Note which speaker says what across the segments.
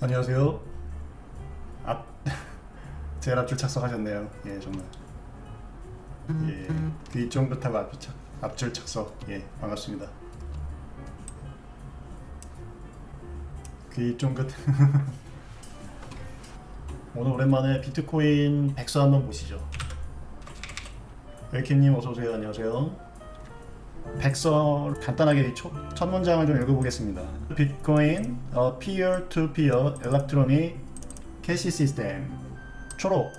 Speaker 1: 안녕하세요. 앞 제일 앞줄 착석하셨네요. 예, 정말. 예, 귀 쫑긋하고 앞줄 착석. 예, 반갑습니다. 귀 쫑긋. 오늘 오랜만에 비트코인 백서 한번 보시죠. 웰킴님 어서오세요. 안녕하세요. 백서 간단하게 첫 문장을 좀 읽어보겠습니다. 비트코인 peer-to-peer electronic cash system. 초록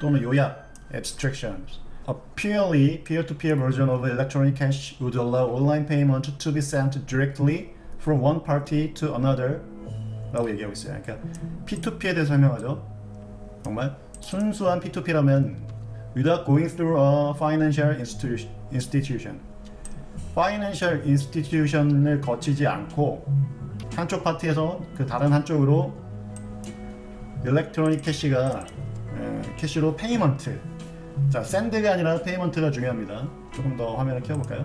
Speaker 1: 또는 요약 abstractions. A purely peer-to-peer version of electronic cash would allow online payment to be sent directly from one party to another 라고 얘기하고 있어요. 그러니까 P2P에 대해서 설명하죠. 정말 순수한 P2P라면 without going through a financial institution. 파이낸셜 인스티튜션을 거치지 않고 한쪽 파티에서 그 다른 한쪽으로 일렉트로닉 캐시로 페이먼트. 자, 샌드가 아니라 페이먼트가 중요합니다. 조금 더 화면을 켜볼까요?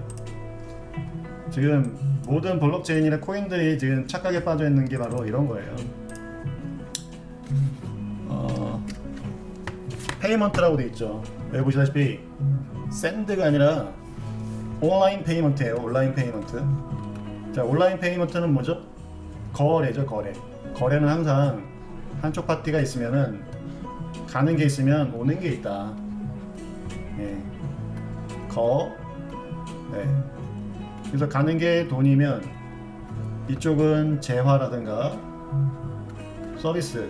Speaker 1: 지금 모든 블록체인이나 코인들이 지금 착각에 빠져 있는 게 바로 이런 거예요. 페이먼트라고 돼 있죠. 여기 보시다시피 샌드가 아니라 온라인 페이먼트예요. 온라인 페이먼트. 자, 온라인 페이먼트는 뭐죠? 거래죠. 거래는 항상 한쪽 파티가 있으면은 가는 게 있으면 오는 게 있다. 예. 네. 그래서 가는 게 돈이면 이쪽은 재화라든가 서비스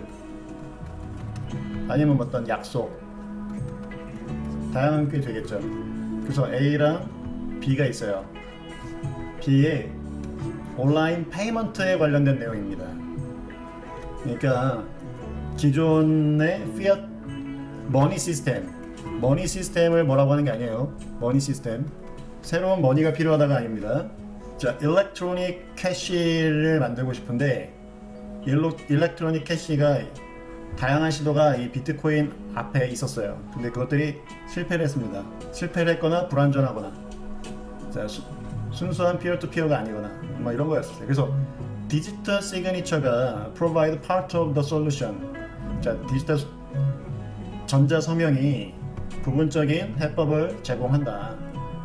Speaker 1: 아니면 어떤 약속 다양한 게 되겠죠. 그래서 A랑 B가 있어요. B의 온라인 페이먼트에 관련된 내용입니다. 그러니까 기존의 피앗 머니 시스템을 뭐라고 하는 게 아니에요. 머니 시스템. 새로운 머니가 필요하다가 아닙니다. 자, 일렉트로닉 캐시를 만들고 싶은데 일렉트로닉 캐시가 다양한 시도가 이 비트코인 앞에 있었어요. 근데 그것들이 실패를 했습니다. 실패를 했거나 불완전하거나 자, 순수한 피어-투-피어가 아니거나 뭐 이런 거였어요. 그래서 디지털 시그니처가 provide part of the solution. 자, 디지털 전자 서명이 부분적인 해법을 제공한다.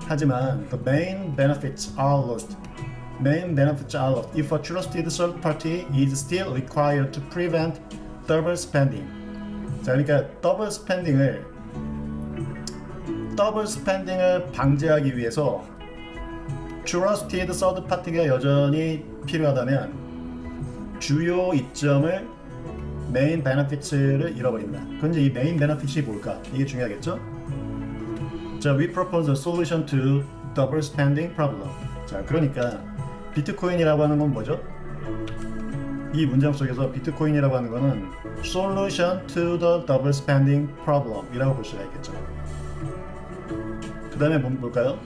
Speaker 1: 하지만 the main benefits are lost. If a trusted third party is still required to prevent double spending. 자, 그러니까 더블 스pen딩을 방지하기 위해서 trusted third party가 여전히 필요하다면 주요 이점을 메인 베네피츠를 잃어버린다. 그런데 이 메인 베네피츠이 뭘까? 이게 중요하겠죠? 자, we propose a solution to double spending problem. 자, 그러니까 비트코인이라고 하는 건 뭐죠? 이 문장 속에서 비트코인이라고 하는 거는 solution to the double spending problem 이라고 볼 수가 있겠죠. 그 다음에 뭘까요?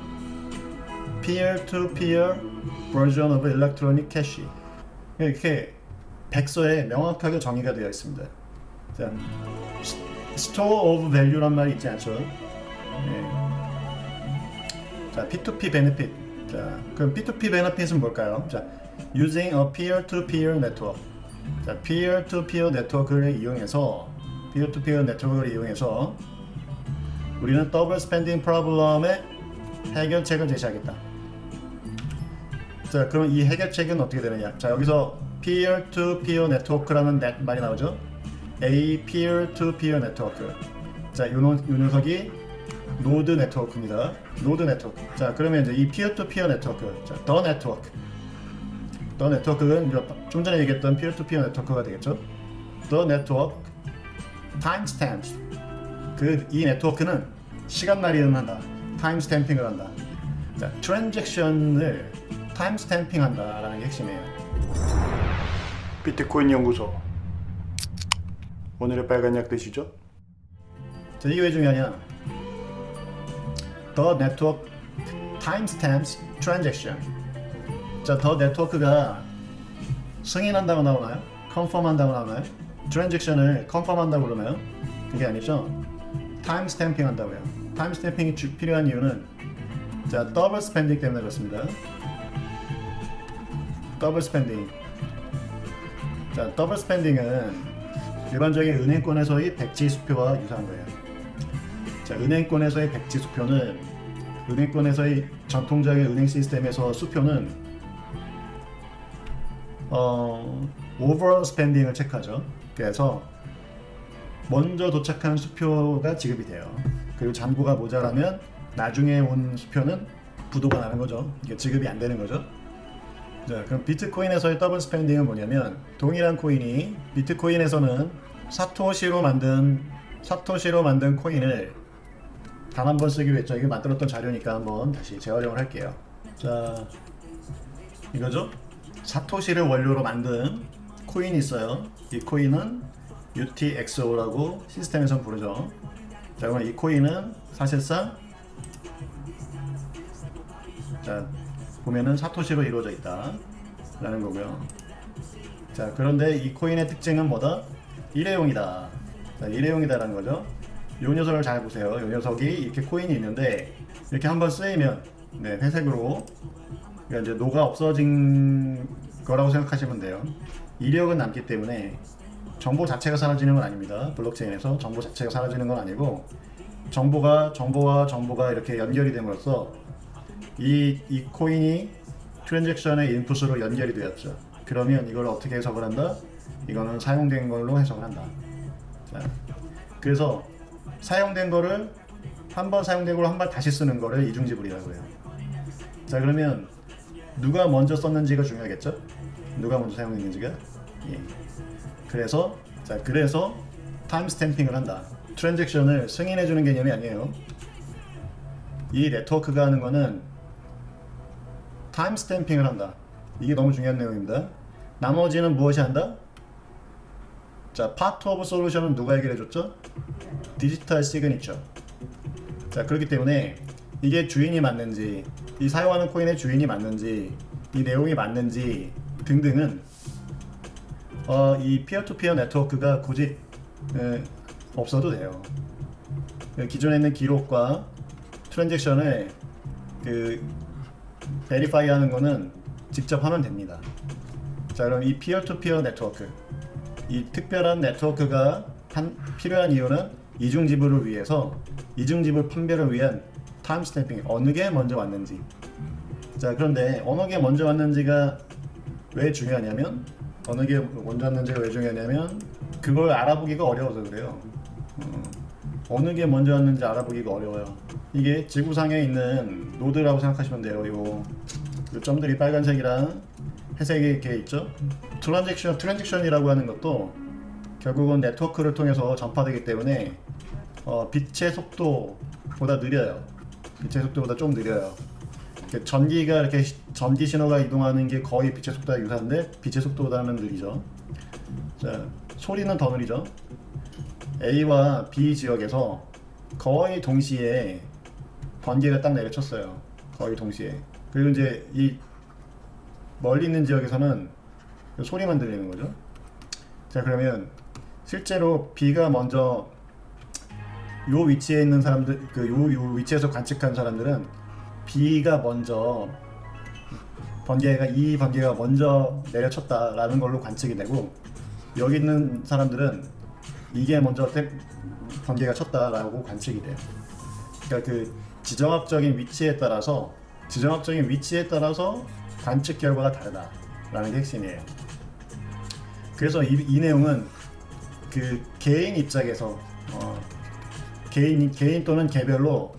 Speaker 1: peer-to-peer version of electronic cash. 이렇게 백서에 명확하게 정의가 되어 있습니다. 자, store of value란 말이 있지 않죠? 네. 자, P2P benefit. 자, 그럼 P2P benefit은 뭘까요? 자, using a peer-to-peer network. 자, peer-to-peer 네트워크를 이용해서 우리는 더블 스pen딩 프로블럼의 해결책을 제시하겠다. 자, 그럼 이 해결책은 어떻게 되느냐? 자, 여기서 peer-to-peer 네트워크라는 말이 나오죠? A peer-to-peer 네트워크. 자, 요 녀석이 노드 네트워크입니다. 노드 네트워크. 자, 그러면 이제 이 peer-to-peer 네트워크. 자, the 네트워크는 좀 전에 얘기했던 peer-to-peer 네트워크가 되겠죠? The network timestamps. 이 네트워크는 시간날이를 한다. 타임스탬핑을 한다. 자, 트랜잭션을 타임스탬핑 한다라는 게 핵심이에요. 비트코인 연구소. 오늘의 빨간 약 드시죠? 자, 이게 왜 중요하냐? The network timestamps transaction. 자, 더 네트워크가 승인한다고 나오나요? 컨펌한다고 나오나요? 트랜잭션을 컨펌한다고 그러나요? 그게 아니죠. 타임스탬핑 한다고요. 타임스탬핑이 필요한 이유는 자, 더블 스pen딩 때문에 그렇습니다. 더블 스pen딩. 자, 더블 스펜딩은 일반적인 은행권에서의 백지 수표와 유사한 거예요. 자, 은행권에서의 백지 수표는 은행권에서의 전통적인 은행 시스템에서 수표는 오버all 스펜딩을 체크하죠. 그래서 먼저 도착한 수표가 지급이 돼요. 그리고 잔고가 모자라면 나중에 온 수표는 부도가 나는 거죠. 이게 지급이 안 되는 거죠. 자, 그럼 비트코인에서의 더블 스펜딩은 뭐냐면 동일한 코인이 비트코인에서는 사토시로 만든 코인을 단 한 번 쓰기로 했죠. 이게 만들었던 자료니까 한번 다시 재활용을 할게요. 자, 이거죠. 사토시를 원료로 만든 코인이 있어요. 이 코인은 UTXO라고 시스템에서 부르죠. 자, 그럼 이 코인은 사실상 자, 보면은 사토시로 이루어져 있다 라는 거고요. 자, 그런데 이 코인의 특징은 뭐다? 일회용이다. 자, 일회용이다 라는 거죠. 이 녀석을 잘 보세요. 이 녀석이 이렇게 코인이 있는데 이렇게 한번 쓰이면 네, 회색으로 그러니까 이제 녹아 없어진 거라고 생각하시면 돼요. 이력은 남기 때문에 정보 자체가 사라지는 건 아닙니다. 블록체인에서 정보 자체가 사라지는 건 아니고 정보와 정보가 이렇게 연결이 됨으로써 이 코인이 트랜잭션의 인풋으로 연결이 되었죠. 그러면 이걸 어떻게 해석을 한다? 이거는 사용된 걸로 해석을 한다. 자, 그래서 사용된 거를 한 번 사용된 걸 한 번 다시 쓰는 거를 이중지불이라고 해요. 자, 그러면 누가 먼저 썼는지가 중요하겠죠? 누가 먼저 사용했는지가. 예. 그래서 타임 스탬핑을 한다. 트랜잭션을 승인해주는 개념이 아니에요. 이 네트워크가 하는 거는 타임 스탬핑을 한다. 이게 너무 중요한 내용입니다. 나머지는 무엇이 한다? 자, 파트 오브 솔루션은 누가 해결해줬죠? 디지털 시그니처. 자, 그렇기 때문에 이게 주인이 맞는지, 이 사용하는 코인의 주인이 맞는지, 이 내용이 맞는지 등등은 이 피어투피어 네트워크가 굳이 없어도 돼요. 기존에 있는 기록과 트랜잭션을 베리파이 하는 거는 직접 하면 됩니다. 자, 그럼 이 피어투피어 네트워크, 이 특별한 네트워크가 필요한 이유는 이중지불을 위해서, 이중지불 판별을 위한 타임 스탬핑, 어느 게 먼저 왔는지. 자, 그런데 어느 게 먼저 왔는지가 왜 중요하냐면 그걸 알아보기가 어려워서 그래요. 어느 게 먼저 왔는지 알아보기가 어려워요. 이게 지구상에 있는 노드라고 생각하시면 돼요. 요 점들이 빨간색이랑 회색이 이렇게 있죠. 트랜잭션이라고 하는 것도 결국은 네트워크를 통해서 전파되기 때문에 빛의 속도보다 느려요. 빛의 속도보다 좀 느려요. 전기가 이렇게 전기 신호가 이동하는 게 거의 빛의 속도와 유사한데 빛의 속도보다는 느리죠. 자, 소리는 더 느리죠. A와 B 지역에서 거의 동시에 번개가 딱 내려쳤어요. 거의 동시에. 그리고 이제 이 멀리 있는 지역에서는 소리만 들리는 거죠. 자, 그러면 실제로 B가 먼저 요 위치에 있는 사람들, 요 위치에서 관측한 사람들은 B가 먼저 이 번개가 먼저 내려쳤다라는 걸로 관측이 되고, 여기 있는 사람들은 이게 먼저 번개가 쳤다라고 관측이 돼요. 그러니까 그 지정학적인 위치에 따라서 관측 결과가 다르다라는 게 핵심이에요. 그래서 이 내용은 그 개인 입장에서 개인 또는 개별로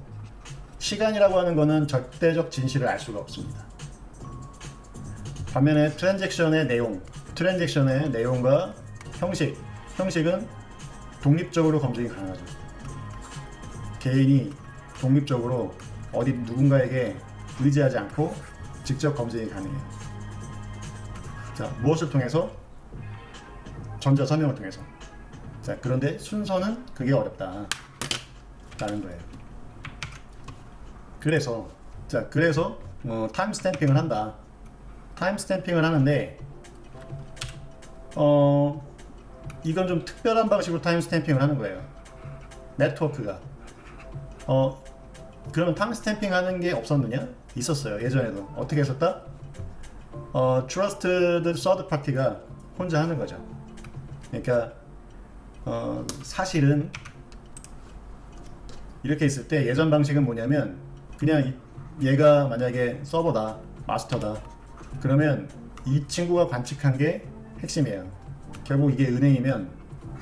Speaker 1: 시간이라고 하는 거는 절대적 진실을 알 수가 없습니다. 반면에 트랜잭션의 내용과 형식은 독립적으로 검증이 가능하죠. 개인이 독립적으로 어디 누군가에게 의지하지 않고 직접 검증이 가능해요. 자, 무엇을 통해서? 전자 서명을 통해서. 자, 그런데 순서는 그게 어렵다 라는 거예요. 그래서 타임 스탬핑을 한다. 타임 스탬핑을 하는데 이건 좀 특별한 방식으로 타임 스탬핑을 하는 거예요. 네트워크가. 그러면 타임 스탬핑 하는 게 없었느냐? 있었어요. 예전에도. 어떻게 했었다? Trusted Third Party가 혼자 하는 거죠. 그러니까 사실은 이렇게 있을 때 예전 방식은 뭐냐면 그냥 얘가 만약에 서버다, 마스터다, 그러면 이 친구가 관측한 게 핵심이에요. 결국 이게 은행이면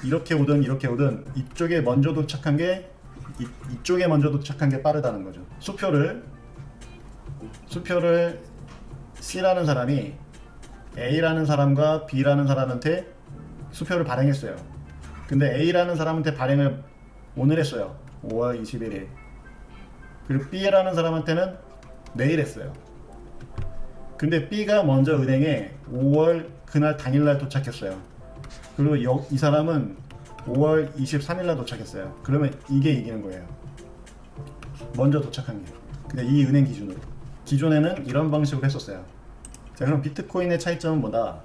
Speaker 1: 이렇게 오든 이렇게 오든 이쪽에 먼저 도착한 게 이쪽에 먼저 도착한 게 빠르다는 거죠. 수표를 C라는 사람이 A라는 사람과 B라는 사람한테 수표를 발행했어요. 근데 A라는 사람한테 발행을 오늘 했어요. 5월 21일. 그리고 B라는 사람한테는 내일 했어요. 근데 B가 먼저 은행에 5월 그날 당일날 도착했어요. 그리고 이 사람은 5월 23일날 도착했어요. 그러면 이게 이기는 거예요. 먼저 도착한 게. 근데 이 은행 기준으로. 기존에는 이런 방식으로 했었어요. 자, 그럼 비트코인의 차이점은 뭐다?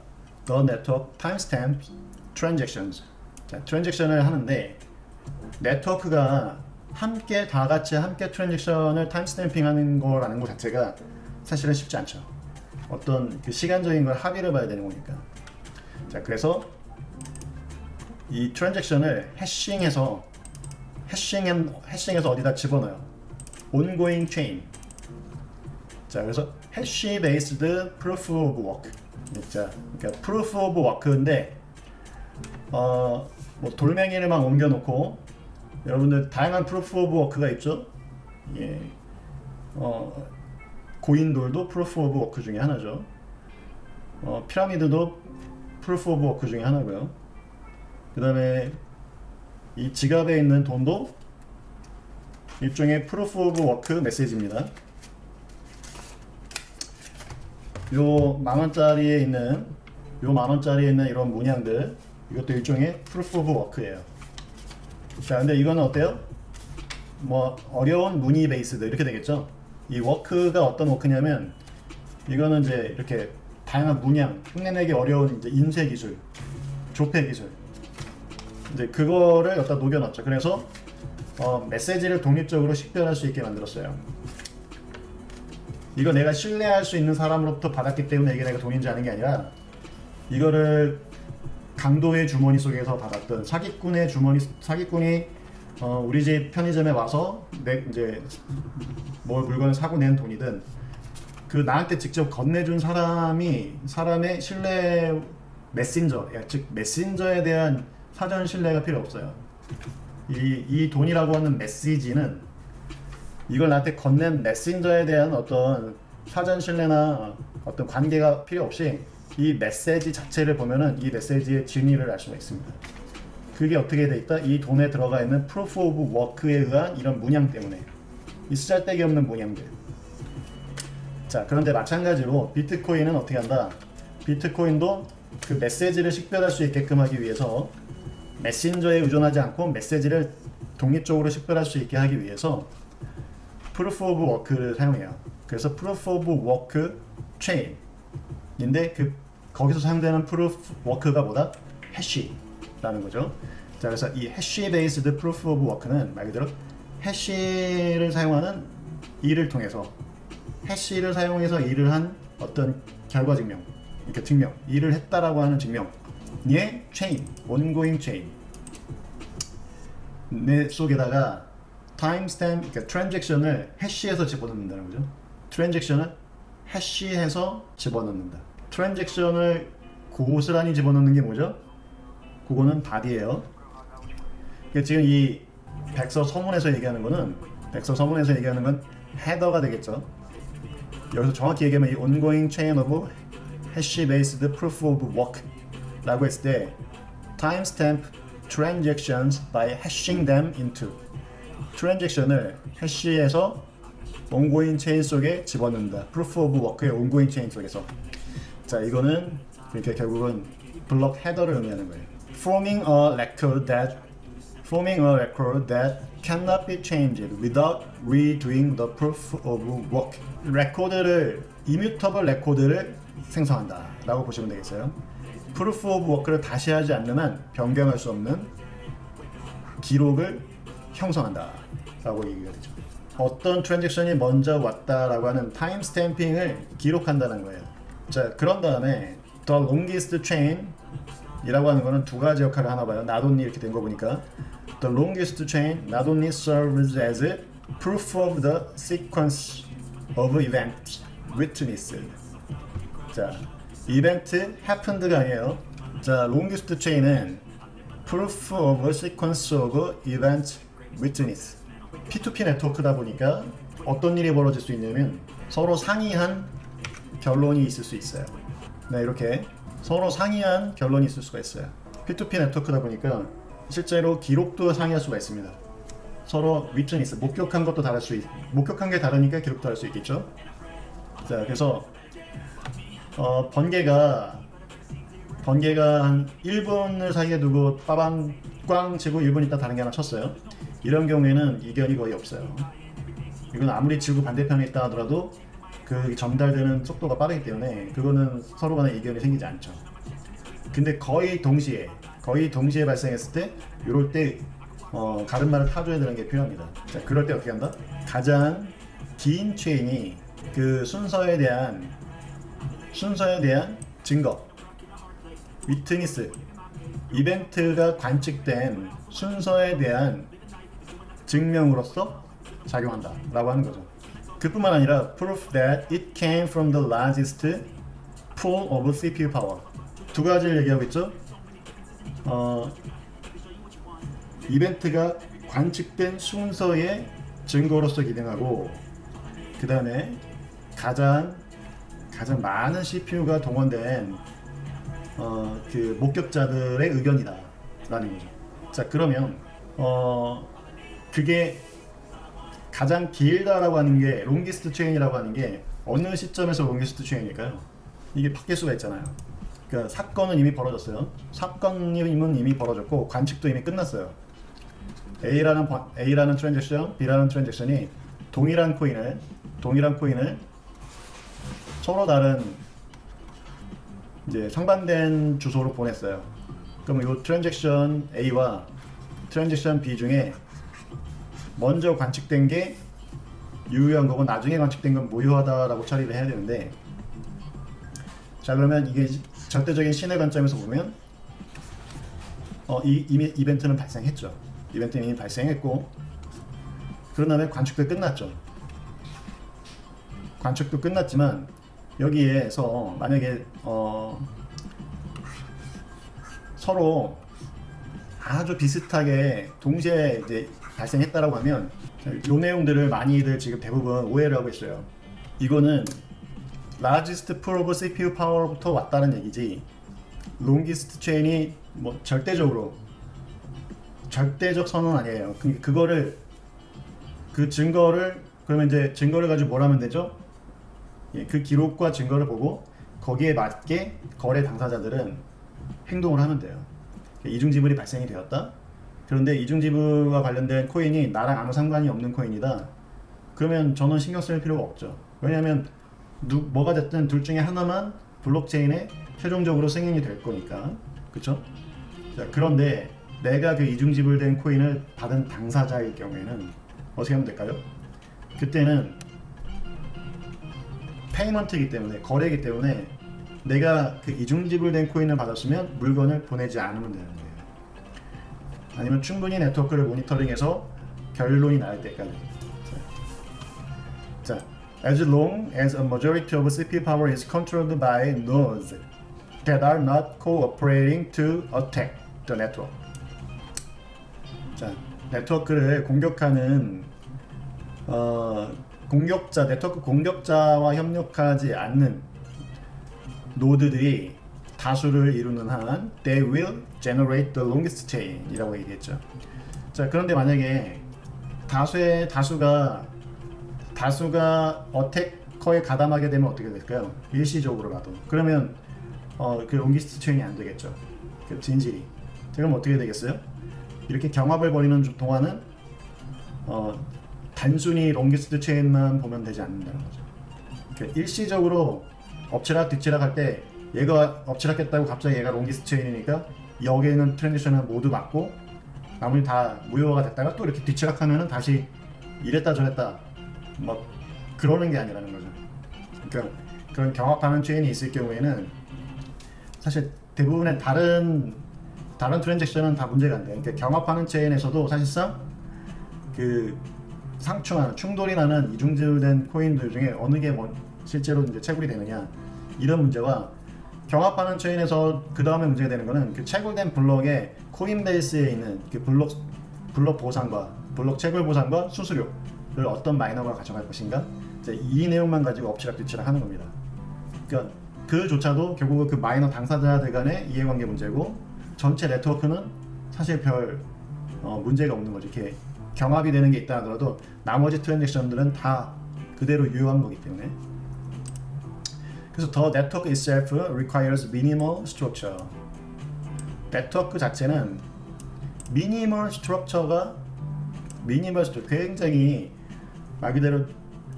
Speaker 1: The Network Timestamp Transactions. 자, 트랜잭션을 하는데 네트워크가 함께 다 같이 함께 트랜잭션을 타임스탬핑 하는 거라는 것 자체가 사실은 쉽지 않죠. 어떤 그 시간적인 걸 합의를 봐야 되는 거니까. 자, 그래서 이 트랜잭션을 해싱해서 어디다 집어넣어요. ongoing chain. 자, 그래서 hash based proof of work. 자, 그러니까 proof of work인데 뭐 돌멩이를 막 옮겨놓고, 여러분들 다양한 proof of work가 있죠. 예, 고인돌도 proof of work 중에 하나죠. 피라미드도 proof of work 중에 하나고요. 그 다음에 이 지갑에 있는 돈도 일종의 proof of work 메시지입니다. 요 만원짜리에 있는 이런 문양들, 이것도 일종의 proof of work예요. 자, 근데 이거는 어때요? 뭐 어려운 무늬 베이스드 이렇게 되겠죠. 이 워크가 어떤 워크냐면, 이거는 이제 이렇게 다양한 문양, 흉내내기 어려운 이제 인쇄 기술, 조폐 기술, 이제 그거를 여기다 녹여놨죠. 그래서 메시지를 독립적으로 식별할 수 있게 만들었어요. 이거 내가 신뢰할 수 있는 사람으로부터 받았기 때문에 이게 내가 돈인지 아는 게 아니라, 이거를 강도의 주머니 속에서 받았던 사기꾼이 우리 집 편의점에 와서 이제 뭐 물건을 사고 낸 돈이든, 그 나한테 직접 건네준 사람의 신뢰 메신저, 즉 메신저에 대한 사전 신뢰가 필요 없어요. 이 돈이라고 하는 메시지는 이걸 나한테 건넨 메신저에 대한 어떤 사전 신뢰나 어떤 관계가 필요 없이 이 메시지 자체를 보면은 이 메시지의 진위를 알 수가 있습니다. 그게 어떻게 돼 있다? 이 돈에 들어가 있는 proof of work에 의한 이런 문양 때문에, 이 쓰잘데기 없는 문양들. 자, 그런데 마찬가지로 비트코인은 어떻게 한다? 비트코인도 그 메시지를 식별할 수 있게끔 하기 위해서, 메신저에 의존하지 않고 메시지를 독립적으로 식별할 수 있게 하기 위해서 proof of work를 사용해요. 그래서 proof of work chain인데 거기서 사용되는 proof work가 뭐다? 해시라는 거죠. 자, 그래서 이 hash based proof of work는 말 그대로 해시를 사용하는 일을 통해서, 해시를 사용해서 일을 한 어떤 결과 증명, 이렇게 증명, 일을 했다라고 하는 증명의 체인, ongoing chain 내 속에다가 타임스탬프, 그러니까 트랜잭션을 해시해서 집어넣는다는 거죠. 트랜잭션을 해시해서 집어넣는다. 트랜잭션을 고스란히 집어넣는 게 뭐죠? 그거는 바디예요. 그러니까 지금 이 백서 서문에서 얘기하는 건 헤더가 되겠죠. 여기서 정확히 얘기하면 이 ongoing chain of hash based proof of work 라고 했을 때 timestamp transactions by hashing them into, 트랜잭션을 해시해서 ongoing chain 속에 집어넣는다. proof of work의 ongoing chain 속에서. 자, 이거는 그러니까 결국은 블록 헤더를 의미하는 거예요. forming a record that cannot be changed without redoing the proof of work. immutable 레코드를 생성한다 라고 보시면 되겠어요. proof of work를 다시 하지 않는 한 변경할 수 없는 기록을 형성한다 라고 얘기가 되죠. 어떤 트랜잭션이 먼저 왔다라고 하는 타임 스탬핑을 기록한다는 거예요. 자, 그런 다음에 the longest chain 이라고 하는 거는 두 가지 역할을 하나 봐요. not only 이렇게 된 거 보니까 the longest chain not only serves as proof of the sequence of events witnessed. 자, 이벤트 happened가 아니에요. 자, longest chain은 proof of sequence of events witnessed. P2P 네트워크다 보니까 어떤 일이 벌어질 수 있냐면 서로 상이한 결론이 있을 수 있어요. 네, 이렇게 서로 상이한 결론이 있을 수가 있어요. P2P 네트워크다 보니까 실제로 기록도 상이할 수가 있습니다. 서로 위트니스, 목격한 것도 다를 수 목격한 게 다르니까 기록도 다를 수 있겠죠. 자, 그래서 번개가 한 1분을 사이에 두고 빠방 꽝 치고 1분 있다 다른 게 하나 쳤어요. 이런 경우에는 이견이 거의 없어요. 이건 아무리 지구 반대편에 있다 하더라도 그 전달되는 속도가 빠르기 때문에 그거는 서로 간에 이견이 생기지 않죠. 근데 거의 동시에 발생했을 때 이럴 때 가름말을 타줘야 되는 게 필요합니다. 자, 그럴 때 어떻게 한다? 가장 긴 체인이 그 순서에 대한 증거, 위트니스, 이벤트가 관측된 순서에 대한 증명으로서 작용한다 라고 하는 거죠. 그뿐만 아니라 proof that it came from the largest pool of CPU power. 두 가지를 얘기하고 있죠. 이벤트가 관측된 순서의 증거로서 기능하고, 그 다음에 가장 많은 CPU가 동원된 그 목격자들의 의견이다 라는 거죠. 자, 그러면 그게 가장 길다라고 하는 게 롱기스트 체인이라고 하는 게 어느 시점에서 롱기스트 체인일까요? 이게 바뀔 수가 있잖아요. 그러니까 사건은 이미 벌어졌어요. 사건은 이미 벌어졌고 관측도 이미 끝났어요. A라는 트랜잭션, B라는 트랜잭션이 동일한 코인을 서로 다른 이제 상반된 주소로 보냈어요. 그럼 이 트랜잭션 A와 트랜잭션 B 중에 먼저 관측된 게 유효한 거고 나중에 관측된 건 무효하다라고 처리를 해야 되는데, 자, 그러면 이게 절대적인 신의 관점에서 보면 이미 이벤트는 발생했죠. 이벤트는 이미 발생했고, 그런 다음에 관측도 끝났죠. 관측도 끝났지만 여기에서 만약에 서로 아주 비슷하게 동시에 이제 발생했다라고 하면 이 내용들을 많이들 지금 대부분 오해를 하고 있어요. 이거는 largest pool of CPU power부터 왔다는 얘기지, longest chain이 뭐 절대적 선언 아니에요. 그 증거를 그러면 이제 증거를 가지고 뭘 하면 되죠? 예, 그 기록과 증거를 보고 거기에 맞게 거래 당사자들은 행동을 하면 돼요. 이중지불이 발생이 되었다. 그런데 이중지불과 관련된 코인이 나랑 아무 상관이 없는 코인이다. 그러면 저는 신경 쓸 필요가 없죠. 왜냐하면 뭐가 됐든 둘 중에 하나만 블록체인에 최종적으로 승인이 될 거니까. 그쵸? 자, 그런데 내가 그 이중지불된 코인을 받은 당사자일 경우에는 어떻게 하면 될까요? 그때는 페이먼트이기 때문에, 거래이기 때문에 내가 그 이중지불된 코인을 받았으면 물건을 보내지 않으면 되는 거예요. 아니면 충분히 네트워크를 모니터링해서 결론이 나올 때까지. 자, as long as a majority of CPU power is controlled by nodes that are not cooperating to attack the network. 자, 네트워크를 공격하는 네트워크 공격자와 협력하지 않는 노드들이 다수를 이루는 한 they will generate the longest chain 이라고 얘기했죠. 자, 그런데 만약에 다수가 어태커에 가담하게 되면 어떻게 될까요? 일시적으로라도. 그러면 그 롱기스트 체인이 안 되겠죠. 그 진실이. 그럼 어떻게 되겠어요? 이렇게 경합을 벌이는 동안은 단순히 롱기스트 체인만 보면 되지 않는다는 거죠. 그러니까 일시적으로 엎치락 뒤치락 할 때 얘가 엎치락했다고 갑자기 얘가 롱기스트 체인이니까 여기에 있는 트랜지션을 모두 맞고 나머지 다 무효화가 됐다가 또 이렇게 뒤치락하면은 다시 이랬다 저랬다 뭐 그러는 게 아니라는 거죠. 그러니까 그런 경합하는 체인이 있을 경우에는 사실 대부분의 다른 트랜잭션은 다 문제가 안 돼요. 그러니까 경합하는 체인에서도 사실상 그 충돌이 나는 이중질된 코인들 중에 어느 게 뭐 실제로 이제 채굴이 되느냐 이런 문제와 경합하는 체인에서 그 다음에 문제가 되는 거는 그 채굴된 블록의 코인 베이스에 있는 그 블록 보상과 블록 채굴 보상과 수수료를 어떤 마이너가 가져갈 것인가 이제 이 내용만 가지고 엎치락뒤치락 하는 겁니다. 그러니까 그조차도 결국 그 마이너 당사자들 간의 이해관계 문제고 전체 네트워크는 사실 별 문제가 없는 거죠. 이렇게 경합이 되는 게 있다 하더라도 나머지 트랜잭션들은 다 그대로 유효한 거기 때문에. 그래서 the network itself requires minimal structure. 네트워크 자체는 미니멀 스트럭처가 굉장히 말 그대로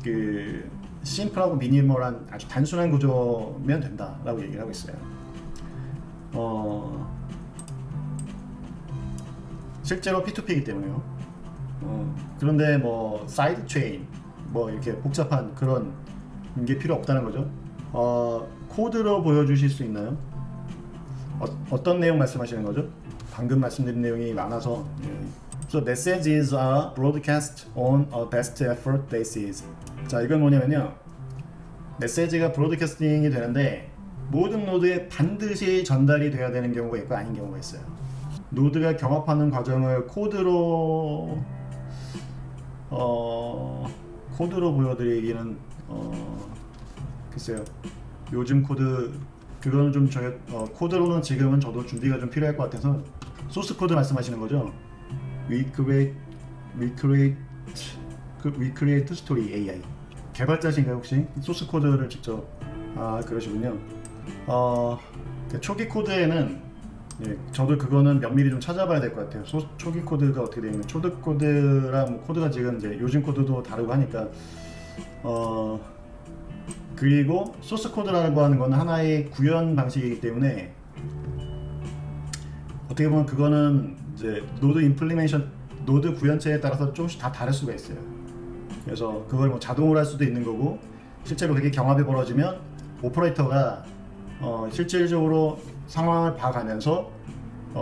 Speaker 1: 그 심플하고 미니멀한 아주 단순한 구조면 된다라고 얘기를 하고 있어요. 실제로 P2P이기 때문에요. 그런데 뭐 사이드 체인 뭐 이렇게 복잡한 그런 게 필요 없다는 거죠. 코드로 보여주실 수 있나요? 어떤 내용 말씀하시는 거죠? 방금 말씀드린 내용이 많아서. So messages are broadcast on a best effort basis. 자, 이건 뭐냐면요. 메시지가 브로드캐스팅이 되는데 모든 노드에 반드시 전달이 돼야 되는 경우가 있고 아닌 경우가 있어요. 노드가 경합하는 과정을 코드로 보여드리기는 글쎄요. 요즘 코드 그거는 좀 코드로는 지금은 저도 준비가 좀 필요할 것 같아서 소스 코드 말씀하시는 거죠? We create story AI. 개발자신가요 혹시? 소스 코드를 직접 그러시군요. 초기 코드에는 저도 그거는 면밀히 좀 찾아봐야 될 것 같아요. 초기 코드가 어떻게 되어 있는 초드 코드랑 뭐 코드가 지금 이제 요즘 코드도 다르고 하니까 그리고 소스 코드라고 하는 건 하나의 구현 방식이기 때문에 어떻게 보면 그거는 이제 노드 구현체에 따라서 조금씩 다 다를 수가 있어요. 그래서 그걸 뭐 자동으로 할 수도 있는 거고 실제로 그렇게 경합이 벌어지면 오퍼레이터가 실질적으로 상황을 봐가면서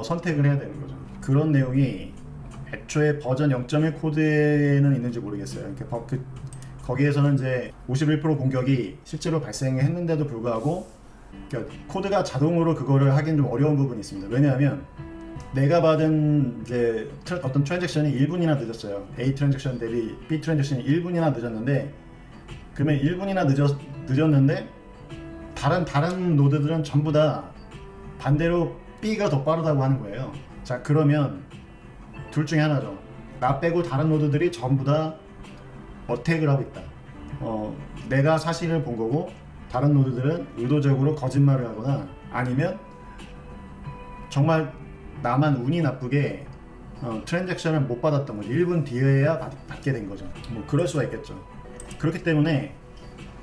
Speaker 1: 선택을 해야 되는 거죠. 그런 내용이 애초에 버전 0.1 코드에는 있는지 모르겠어요. 거기에서는 이제 51% 공격이 실제로 발생했는데도 불구하고 그러니까 코드가 자동으로 그거를 하기는 좀 어려운 부분이 있습니다. 왜냐하면 내가 받은 이제 어떤 트랜잭션이 1분이나 늦었어요. A 트랜잭션 대비 B 트랜잭션이 1분이나 늦었는데 그러면 1분이나 늦었는데 다른 노드들은 전부 다 반대로 B가 더 빠르다고 하는 거예요. 자, 그러면 둘 중에 하나죠. 나 빼고 다른 노드들이 전부 다 어택을 하고 있다. 내가 사실을 본 거고 다른 노드들은 의도적으로 거짓말을 하거나 아니면 정말 나만 운이 나쁘게 트랜잭션을 못 받았던 거죠. 1분 뒤에야 받게 된 거죠. 뭐 그럴 수가 있겠죠. 그렇기 때문에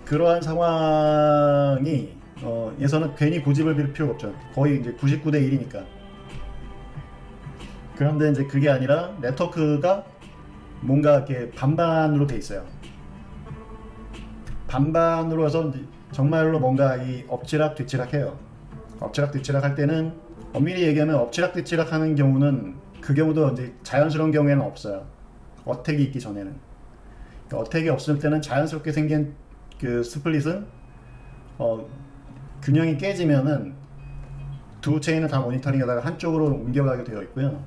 Speaker 1: 그러한 상황이 에서는 괜히 고집을 빌 필요가 없죠. 거의 이제 99대 1이니까. 그런데 이제 그게 아니라 네트워크가 뭔가 이렇게 반반으로 돼 있어요. 반반으로 해서 정말로 뭔가 이 엎치락 뒤치락 해요. 엎치락 뒤치락 할 때는 엄밀히 얘기하면 엎치락 뒤치락 하는 경우는 그 경우도 이제 자연스러운 경우에는 없어요. 어택이 있기 전에는. 그러니까 어택이 없을 때는 자연스럽게 생긴 그 스플릿은 균형이 깨지면은 두 체인을 다 모니터링하다가 한쪽으로 옮겨가게 되어 있고요.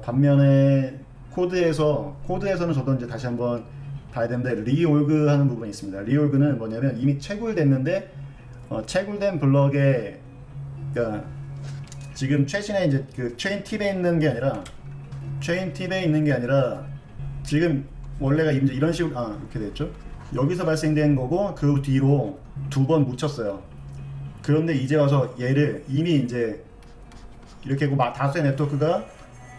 Speaker 1: 반면에 코드에서는 저도 이제 다시 한번 봐야 되는데 리올그 하는 부분이 있습니다. 리올그는 뭐냐면 이미 채굴됐는데 채굴된 블럭에 그러니까 지금 최신의 이제 그 체인 팁에 있는 게 아니라 지금 원래가 이제 이런 식으로 이렇게 됐죠. 여기서 발생된 거고 그 뒤로 두 번 묻혔어요. 그런데 이제 와서 얘를 이미 이제 이렇게 하고 다수의 네트워크가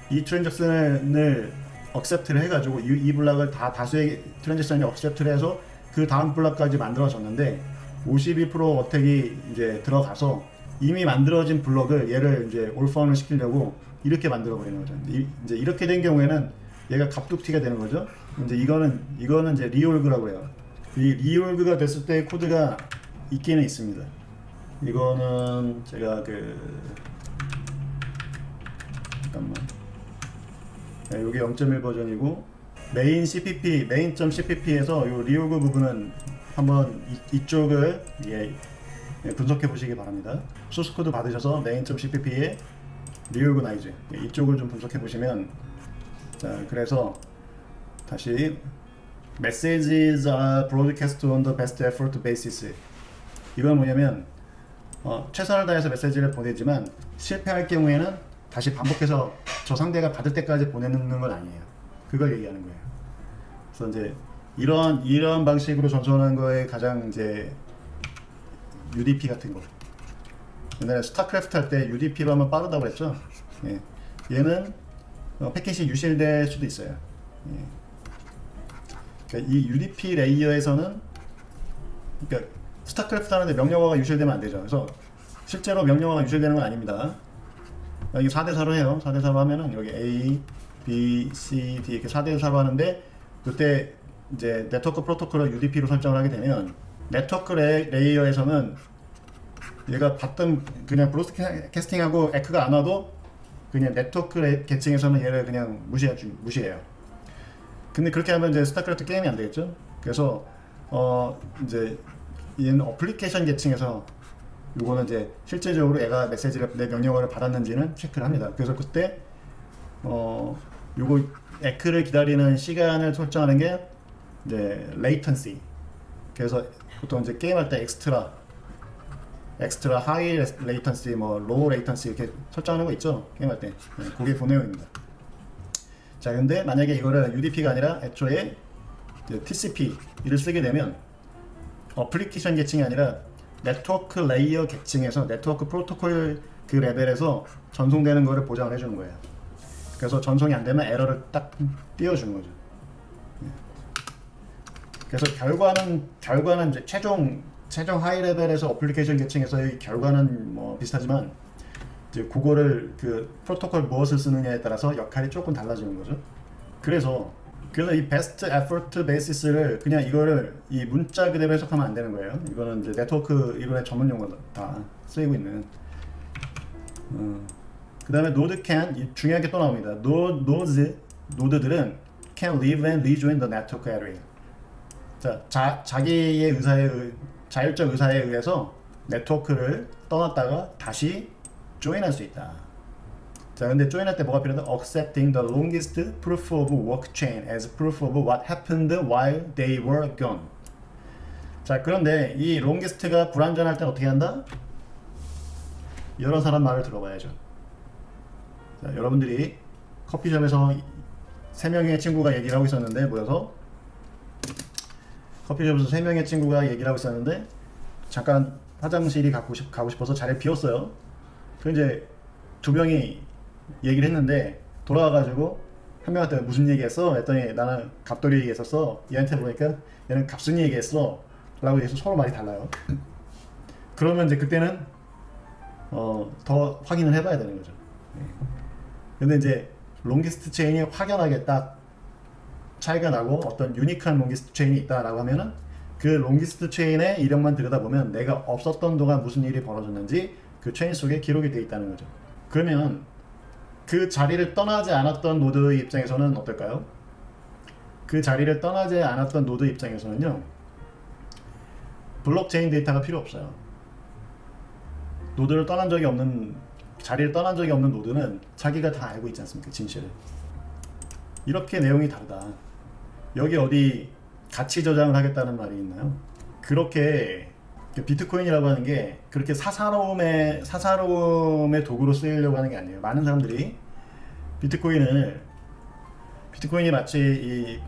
Speaker 1: 이 트랜잭션을 억셉트를 해가지고 이 블락을 다수의 트랜잭션이 억셉트를 해서 그 다음 블락까지 만들어졌는데 52% 어택이 이제 들어가서 이미 만들어진 블럭을 얘를 이제 올파운을 시키려고 이렇게 만들어 버리는 거죠. 이제 이렇게 된 경우에는 얘가 갑툭튀가 되는 거죠. 이제 이거는 이제 리올그라고 해요. 이 리올그가 됐을 때 코드가 있기는 있습니다. 이거는 제가 잠깐만. 네, 이게 0.1 버전이고 메인 CPP, main.cpp에서 이 리오그 부분은 한번 이쪽을 분석해 보시기 바랍니다. 소스 코드 받으셔서 main.cpp에 리오그나이즈 이쪽을 좀 분석해 보시면, 자, 그래서 다시 messages are broadcast on the best effort basis. 이건 뭐냐면 최선을 다해서 메시지를 보내지만 실패할 경우에는 다시 반복해서 저 상대가 받을 때까지 보내는 건 아니에요. 그걸 얘기하는 거예요. 그래서 이제 이런 방식으로 전송하는 거에 가장 이제 UDP 같은 거. 옛날에 스타크래프트 할 때 UDP로 하면 빠르다고 했죠. 예. 얘는 패킷이 유실될 수도 있어요. 예. 그러니까 이 UDP 레이어에서는, 그러니까 스타크래프트 하는데 명령어가 유실되면 안 되죠. 그래서 실제로 명령어가 유실되는 건 아닙니다. 여기 4대4로 해요. 4대4로 하면은 여기 A, B, C, D 이렇게 4대4로 하는데, 그때 이제 네트워크 프로토콜을 UDP로 설정을 하게 되면 네트워크 레이어에서는 얘가 받던 그냥 브로드캐스팅하고 에크가 안 와도 그냥 네트워크 계층에서는 얘를 그냥 무시해요. 근데 그렇게 하면 이제 스타크래프트 게임이 안 되겠죠. 그래서 이제 얘는 어플리케이션 계층에서 요거는 이제 실제적으로 얘가 메시지를 내 명령어를 받았는지는 체크를 합니다. 그래서 그때 요거 에크를 기다리는 시간을 설정하는 게 이제 latency. 그래서 보통 이제 게임할 때 엑스트라 하이 레이턴시, 뭐 로우 레이턴시 이렇게 설정하는 거 있죠, 게임할 때. 네, 그게 본 내용입니다. 자, 근데 만약에 이거를 UDP가 아니라 애초에 TCP를 쓰게 되면 어플리케이션 계층이 아니라 네트워크 레이어 계층에서 네트워크 프로토콜 그 레벨에서 전송되는 거를 보장을 해주는 거예요. 그래서 전송이 안 되면 에러를 딱 띄워주는 거죠. 그래서 결과는 이제 최종 하이 레벨에서 어플리케이션 계층에서의 결과는 뭐 비슷하지만, 이제 그거를 그 프로토콜 무엇을 쓰느냐에 따라서 역할이 조금 달라지는 거죠. 그래서 이 베스트 에포트 베이시스를 그냥 이거를 이 문자 그대로 해석하면 안 되는 거예요. 이거는 이제 네트워크 이론의 전문 용어다 다 쓰이고 있는. 그 다음에 노드 can, 중요한 게 또 나옵니다. 노드들은 can leave and rejoin the network area. 자, 자기의 자율적 의사에 의해서 네트워크를 떠났다가 다시 조인할 수 있다. 자, 근데 조인할 때 뭐가 필요하다? Accepting the longest proof of work chain as proof of what happened while they were gone. 자, 그런데 이 longest가 불완전할 때 어떻게 한다? 여러 사람 말을 들어봐야죠. 자, 여러분들이 커피숍에서 3명의 친구가 얘기를 하고 있었는데, 모여서 커피숍에서 3명의 친구가 얘기를 하고 있었는데 잠깐 화장실이 가고 싶어서 자리를 비웠어요. 그 이제 2명이 얘기를 했는데 돌아와가지고 한 명한테 무슨 얘기했어? 했더니 나는 갑돌이 얘기했었어. 얘한테 보니까 얘는 갑순이 얘기했어 라고 해서 서로 말이 달라요. 그러면 이제 그때는 더 확인을 해봐야 되는 거죠. 근데 이제 롱기스트 체인이 확연하게 딱 차이가 나고 어떤 유니크한 롱기스트 체인이 있다라고 하면은 그 롱기스트 체인의 이력만 들여다보면 내가 없었던 동안 무슨 일이 벌어졌는지 그 체인 속에 기록이 되어 있다는 거죠. 그러면 그 자리를 떠나지 않았던 노드의 입장에서는 어떨까요? 그 자리를 떠나지 않았던 노드 입장에서는요, 블록체인 데이터가 필요 없어요. 자리를 떠난 적이 없는 노드는 자기가 다 알고 있지 않습니까? 진실을. 이렇게 내용이 다르다. 여기 어디 가치 저장을 하겠다는 말이 있나요? 그렇게 비트코인이라고 하는 게 그렇게 사사로움의 도구로 쓰이려고 하는 게 아니에요. 많은 사람들이 비트코인이 마치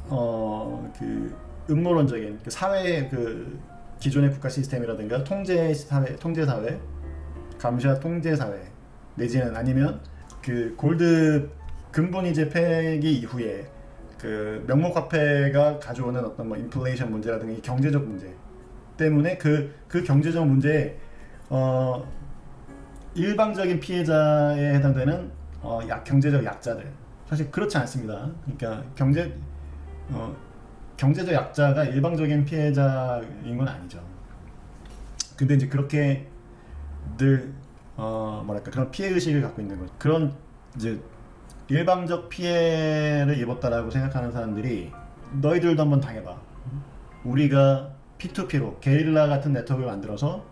Speaker 1: 그 음모론적인 그 사회의 그 기존의 국가 시스템이라든가 통제사회, 감시와 통제사회, 내지는 아니면 그 골드 근본이제 폐기 이후에 그 명목화폐가 가져오는 어떤 뭐 인플레이션 문제라든가 이 경제적 문제 때문에 그 경제적 문제에 일방적인 피해자에 해당되는 경제적 약자들, 사실 그렇지 않습니다. 그러니까 경제적 약자가 일방적인 피해자인 건 아니죠. 근데 이제 그렇게 늘 뭐랄까 그런 피해 의식을 갖고 있는 거죠. 그런 이제 일방적 피해를 입었다라고 생각하는 사람들이 너희들도 한번 당해봐. 우리가 P2P로 게릴라 같은 네트워크를 만들어서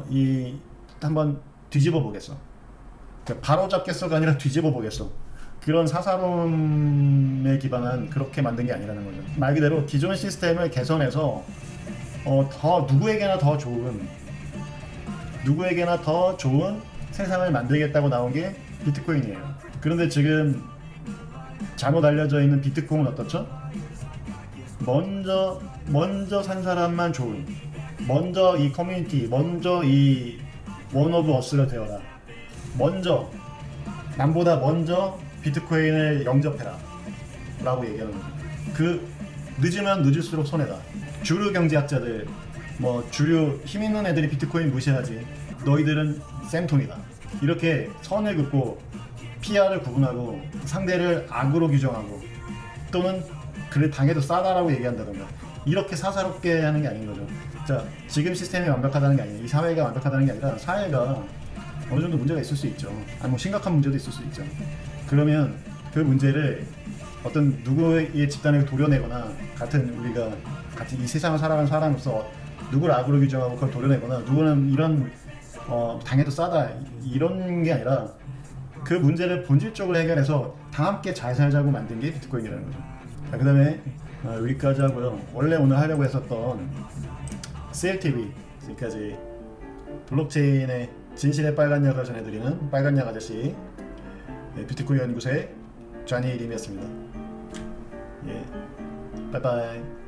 Speaker 1: 이 한번 뒤집어 보겠어. 그러니까 바로 잡겠어가 아니라 뒤집어 보겠어. 그런 사사로움에 기반한 그렇게 만든 게 아니라는 거죠. 말 그대로 기존 시스템을 개선해서 더 누구에게나 더 좋은 세상을 만들겠다고 나온 게 비트코인이에요. 그런데 지금 잘못 알려져 있는 비트코인은 어떻죠? 먼저 산 사람만 좋은, 먼저 이 커뮤니티, 먼저 이 원 오브 어스가 되어라. 남보다 먼저 비트코인을 영접해라 라고 얘기하는 거죠. 늦으면 늦을수록 손해다. 주류 경제학자들, 주류 힘 있는 애들이 비트코인 무시하지, 너희들은 쌤통이다, 이렇게 선을 긋고 PR을 구분하고 상대를 악으로 규정하고 또는 그를 당해도 싸다라고 얘기한다던가, 이렇게 사사롭게 하는 게 아닌 거죠. 자, 지금 시스템이 완벽하다는 게 아니에요. 이 사회가 완벽하다는 게 아니라 사회가 어느 정도 문제가 있을 수 있죠. 심각한 문제도 있을 수 있죠. 그러면 그 문제를 어떤 누구의 집단에게 도려내거나, 우리가 같은 이 세상을 살아가는 사람으로서 누구를 악으로 규정하고 그걸 도려내거나, 누구는 이런 당해도 싸다 이런 게 아니라 그 문제를 본질적으로 해결해서 다 함께 잘 살자고 만든 게 비트코인이라는 거죠. 자, 그 다음에 여기까지 하고요. 원래 오늘 하려고 했었던 CLTV, 지금까지 블록체인의 진실의 빨간 약을 전해드리는 빨간 약 아저씨, 비트코인 연구소의 쟈니 림이었습니다. 빠이빠이.